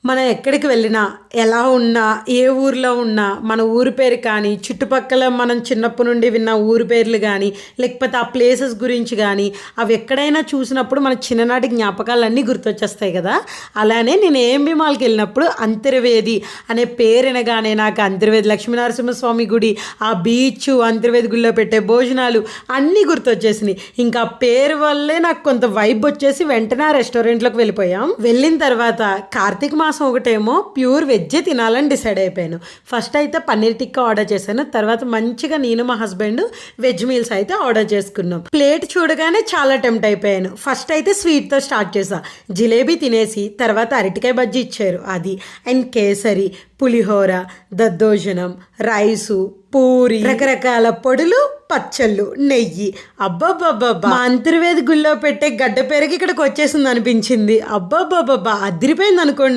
మనం ఎక్కడికి వెళ్ళినా ఎలా ఉన్నా ఏ ఊర్లో ఉన్నా మన ఊరి పేరు కానీ చుట్టుపక్కల మనం చిన్నప్పటి నుండి విన్న ఊరి పేర్లు కానీ లేకపోతే ఆ ప్లేసెస్ గురించి కానీ అవి ఎక్కడైనా చూసినప్పుడు మన చిన్ననాటి జ్ఞాపకాలన్నీ గుర్తొచ్చేస్తాయి కదా. అలానే నేను ఏఎంబి మాల్కి వెళ్ళినప్పుడు అంతర్వేది అనే పేరు వినగానే నాకు అంతర్వేది లక్ష్మీనరసింహస్వామి గుడి, ఆ బీచ్, అంతర్వేది గుడిలో పెట్టే భోజనాలు అన్నీ గుర్తొచ్చేసినాయి. ఇంకా పేరు వల్లే నాకు కొంత వైబ్ వచ్చేసి వెంటనే ఆ రెస్టారెంట్లోకి వెళ్ళిపోయాం. వెళ్ళిన తర్వాత కార్తీక మాసం ఒకటేమో ప్యూర్ వెజ్జే తినాలని డిసైడ్ అయిపోయాను. ఫస్ట్ అయితే పన్నీర్ టిక్కా ఆర్డర్ చేశాను. తర్వాత మంచిగా నేను మా హస్బెండ్ వెజ్ మీల్స్ అయితే ఆర్డర్ చేసుకున్నాం. ప్లేట్ చూడగానే చాలా టెంప్ట్ అయిపోయాను. ఫస్ట్ అయితే స్వీట్తో స్టార్ట్ చేసా. జిలేబీ తినేసి తర్వాత అరటికాయ బజ్జీ ఇచ్చారు అది, అండ్ కేసరి, పులిహోర, దద్దోజనం, రైసు, పూరి, రకరకాల పొడులు, పచ్చళ్ళు, నెయ్యి. అబ్బాబ్బాబ్బా, అంతర్వేది గుళ్ళో పెట్టే గడ్డ పెరిగి ఇక్కడికి వచ్చేసింది అనిపించింది. అబ్బాబ్బాబ్బా, అదిరిపోయింది అనుకోండి.